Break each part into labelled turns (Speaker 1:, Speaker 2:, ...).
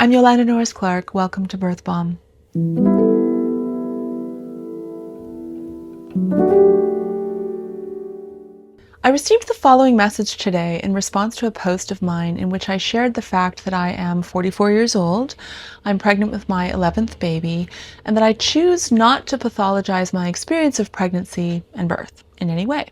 Speaker 1: I'm Yolanda Norris-Clark. Welcome to Birth Balm. I received the following message today in response to a post of mine in which I shared the fact that I am 44 years old, I'm pregnant with my 11th baby, and that I choose not to pathologize my experience of pregnancy and birth in any way.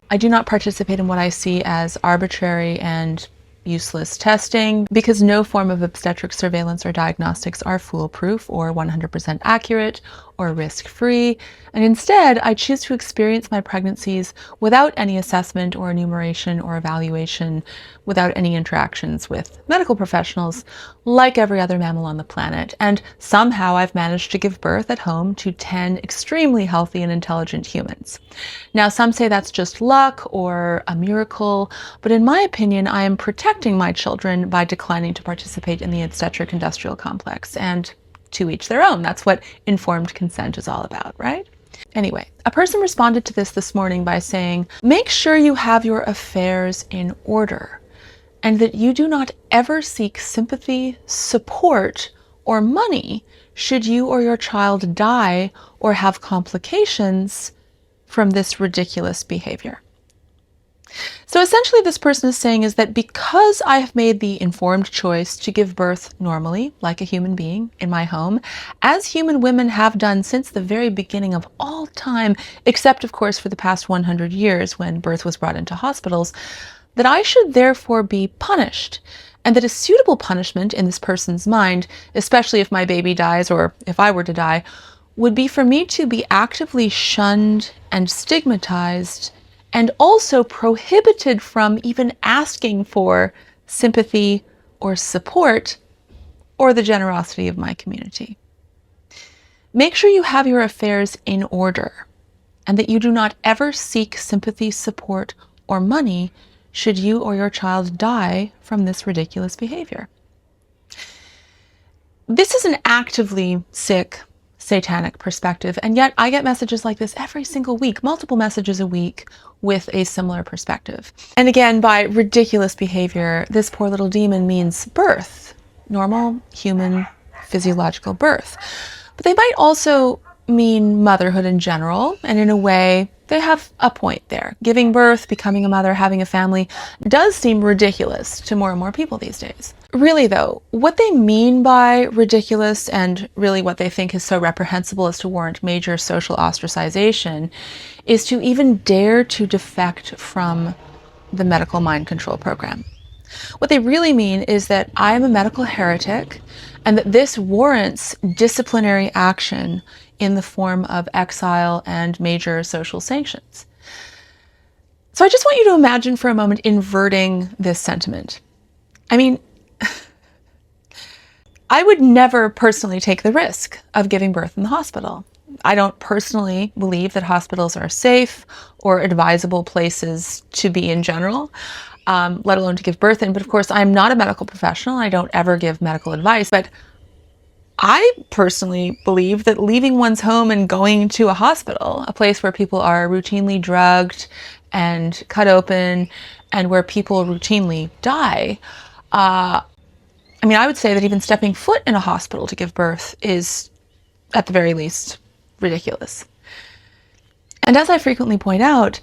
Speaker 1: I do not participate in what I see as arbitrary and useless testing because no form of obstetric surveillance or diagnostics are foolproof or 100% accurate or risk-free, and instead I choose to experience my pregnancies without any assessment or enumeration or evaluation, without any interactions with medical professionals, like every other mammal on the planet. And somehow I've managed to give birth at home to 10 extremely healthy and intelligent humans. Now, some say that's just luck or a miracle, but in my opinion, I am protecting my children by declining to participate in the obstetric industrial complex, and to each their own. That's what informed consent is all about, right? Anyway, a person responded to this morning by saying, make sure you have your affairs in order and that you do not ever seek sympathy, support, or money should you or your child die or have complications from this ridiculous behavior. So essentially this person is saying is that because I have made the informed choice to give birth normally, like a human being, in my home, as human women have done since the very beginning of all time, except of course for the past 100 years when birth was brought into hospitals, that I should therefore be punished, and that a suitable punishment in this person's mind, especially if my baby dies or if I were to die, would be for me to be actively shunned and stigmatized and also prohibited from even asking for sympathy or support or the generosity of my community. Make sure you have your affairs in order and that you do not ever seek sympathy, support, or money should you or your child die from this ridiculous behavior. This is an actively sick, satanic perspective, and yet I get messages like this every single week, multiple messages a week with a similar perspective. And again, by ridiculous behavior, this poor little demon means birth, normal human physiological birth. But they might also mean motherhood in general, and in a way, they have a point there. Giving birth, becoming a mother, having a family does seem ridiculous to more and more people these days. Really though, what they mean by ridiculous and really what they think is so reprehensible as to warrant major social ostracization is to even dare to defect from the medical mind control program. What they really mean is that I am a medical heretic and that this warrants disciplinary action in the form of exile and major social sanctions. So I just want you to imagine for a moment inverting this sentiment. I mean, I would never personally take the risk of giving birth in the hospital. I don't personally believe that hospitals are safe or advisable places to be in general, let alone to give birth in. But of course, I'm not a medical professional. I don't ever give medical advice. But I personally believe that leaving one's home and going to a hospital, a place where people are routinely drugged and cut open and where people routinely die, I would say that even stepping foot in a hospital to give birth is, at the very least, ridiculous. And as I frequently point out,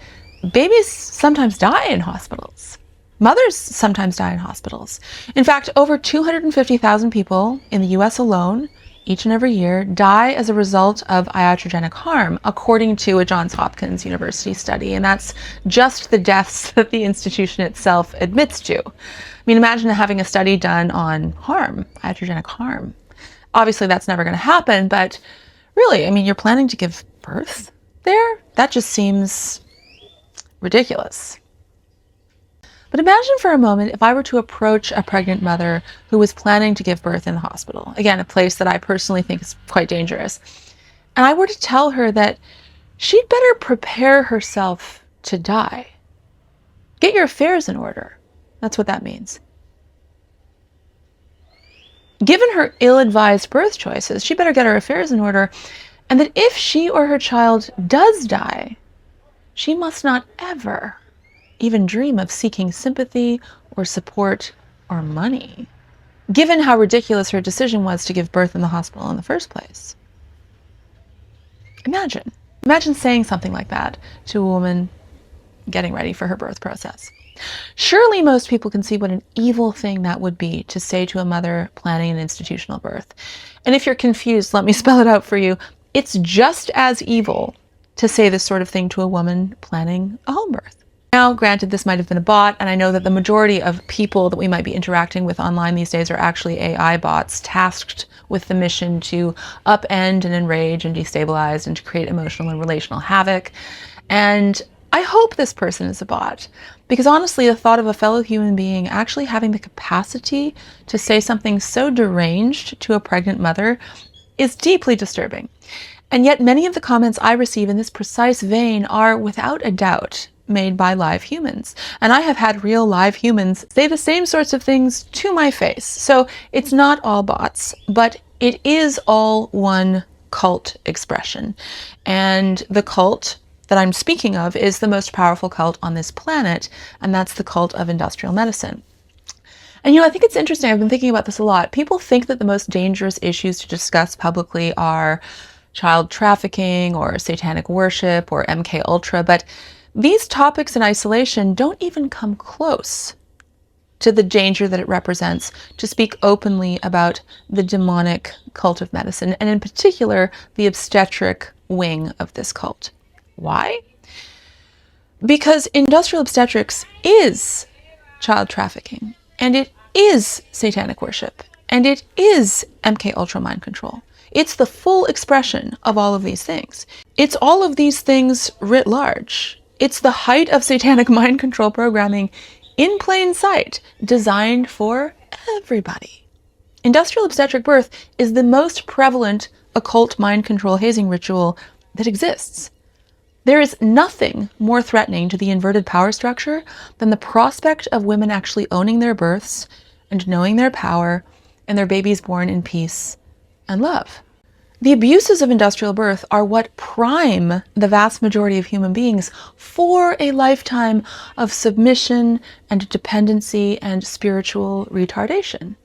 Speaker 1: babies sometimes die in hospitals. Mothers sometimes die in hospitals. In fact, over 250,000 people in the US alone, each and every year, die as a result of iatrogenic harm, according to a Johns Hopkins University study. And that's just the deaths that the institution itself admits to. I mean, imagine having a study done on harm, iatrogenic harm. Obviously, that's never going to happen, but really, you're planning to give birth there? That just seems ridiculous. But imagine for a moment if I were to approach a pregnant mother who was planning to give birth in the hospital, again, a place that I personally think is quite dangerous, and I were to tell her that she'd better prepare herself to die. Get your affairs in order. That's what that means. Given her ill-advised birth choices, she better get her affairs in order, and that if she or her child does die, she must not ever even dream of seeking sympathy or support or money. given how ridiculous her decision was to give birth in the hospital in the first place. Imagine saying something like that to a woman getting ready for her birth process. Surely most people can see what an evil thing that would be to say to a mother planning an institutional birth. And if you're confused, let me spell it out for you. It's just as evil to say this sort of thing to a woman planning a home birth. Now, granted, this might have been a bot, and I know that the majority of people that we might be interacting with online these days are actually AI bots tasked with the mission to upend and enrage and destabilize and to create emotional and relational havoc. And I hope this person is a bot, because honestly, the thought of a fellow human being actually having the capacity to say something so deranged to a pregnant mother is deeply disturbing. And yet many of the comments I receive in this precise vein are, without a doubt, made by live humans. And I have had real live humans say the same sorts of things to my face. So it's not all bots, but it is all one cult expression. And the cult that I'm speaking of is the most powerful cult on this planet, and that's the cult of industrial medicine. And I think it's interesting, I've been thinking about this a lot. People think that the most dangerous issues to discuss publicly are child trafficking or satanic worship or MK Ultra, but these topics in isolation don't even come close to the danger that it represents to speak openly about the demonic cult of medicine, and in particular, the obstetric wing of this cult. Why? Because industrial obstetrics is child trafficking, and it is satanic worship, and it is MK Ultra mind control. It's the full expression of all of these things. It's all of these things writ large. It's the height of satanic mind control programming in plain sight, designed for everybody. Industrial obstetric birth is the most prevalent occult mind control hazing ritual that exists. There is nothing more threatening to the inverted power structure than the prospect of women actually owning their births and knowing their power and their babies born in peace and love. The abuses of industrial birth are what prime the vast majority of human beings for a lifetime of submission and dependency and spiritual retardation.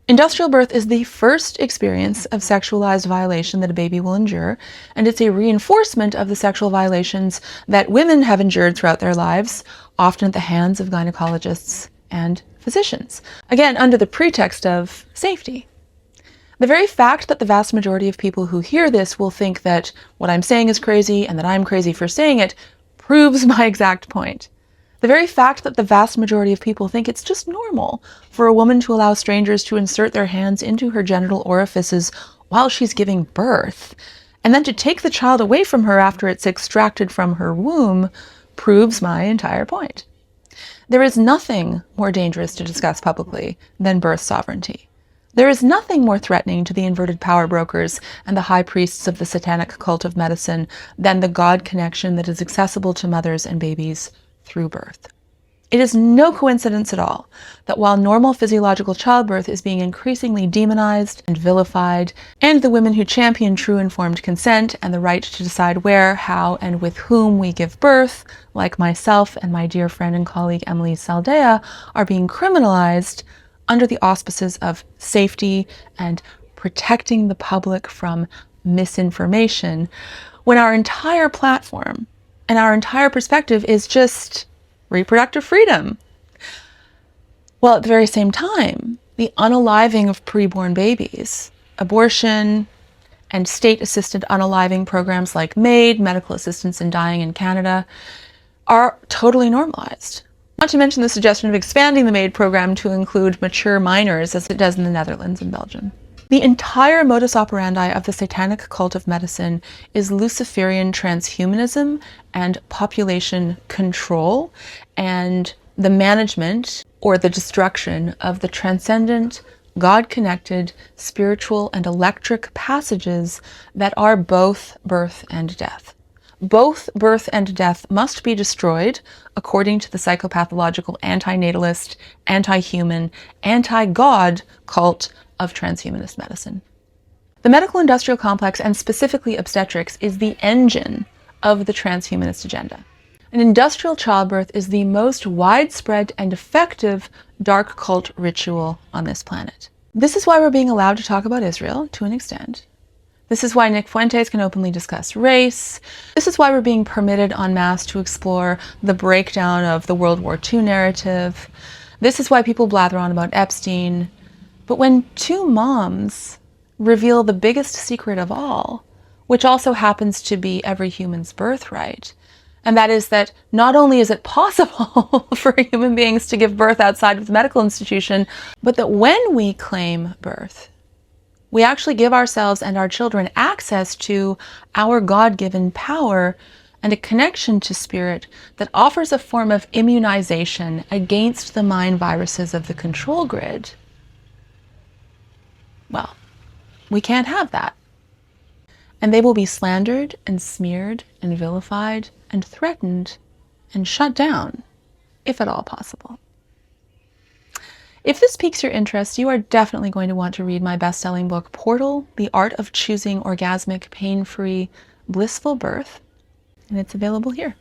Speaker 1: Industrial birth is the first experience of sexualized violation that a baby will endure, and it's a reinforcement of the sexual violations that women have endured throughout their lives, often at the hands of gynecologists and physicians, again, under the pretext of safety. The very fact that the vast majority of people who hear this will think that what I'm saying is crazy and that I'm crazy for saying it proves my exact point. The very fact that the vast majority of people think it's just normal for a woman to allow strangers to insert their hands into her genital orifices while she's giving birth, and then to take the child away from her after it's extracted from her womb, proves my entire point. There is nothing more dangerous to discuss publicly than birth sovereignty. There is nothing more threatening to the inverted power brokers and the high priests of the satanic cult of medicine than the God connection that is accessible to mothers and babies through birth. It is no coincidence at all that while normal physiological childbirth is being increasingly demonized and vilified, and the women who champion true informed consent and the right to decide where, how, and with whom we give birth, like myself and my dear friend and colleague Emily Saldea, are being criminalized under the auspices of safety and protecting the public from misinformation, when our entire platform and our entire perspective is just reproductive freedom. Well, at the very same time, the unaliving of preborn babies, abortion, and state-assisted unaliving programs like MAID, medical assistance in dying in Canada, are totally normalized. Not to mention the suggestion of expanding the MAID program to include mature minors, as it does in the Netherlands and Belgium. The entire modus operandi of the satanic cult of medicine is Luciferian transhumanism and population control and the management or the destruction of the transcendent, God-connected, spiritual and electric passages that are both birth and death. Both birth and death must be destroyed according to the psychopathological antinatalist, anti-human, anti-God cult of transhumanist medicine. The medical industrial complex, and specifically obstetrics, is the engine of the transhumanist agenda. And industrial childbirth is the most widespread and effective dark cult ritual on this planet. This is why we're being allowed to talk about Israel to an extent. This is why Nick Fuentes can openly discuss race. This is why we're being permitted en masse to explore the breakdown of the World War II narrative. This is why people blather on about Epstein. But when two moms reveal the biggest secret of all, which also happens to be every human's birthright, and that is that not only is it possible for human beings to give birth outside of the medical institution, but that when we claim birth, we actually give ourselves and our children access to our God-given power and a connection to spirit that offers a form of immunization against the mind viruses of the control grid. Well, we can't have that. And they will be slandered and smeared and vilified and threatened and shut down, if at all possible. If this piques your interest, you are definitely going to want to read my best-selling book, Portal: The Art of Choosing Orgasmic, Pain-Free, Blissful Birth, and it's available here.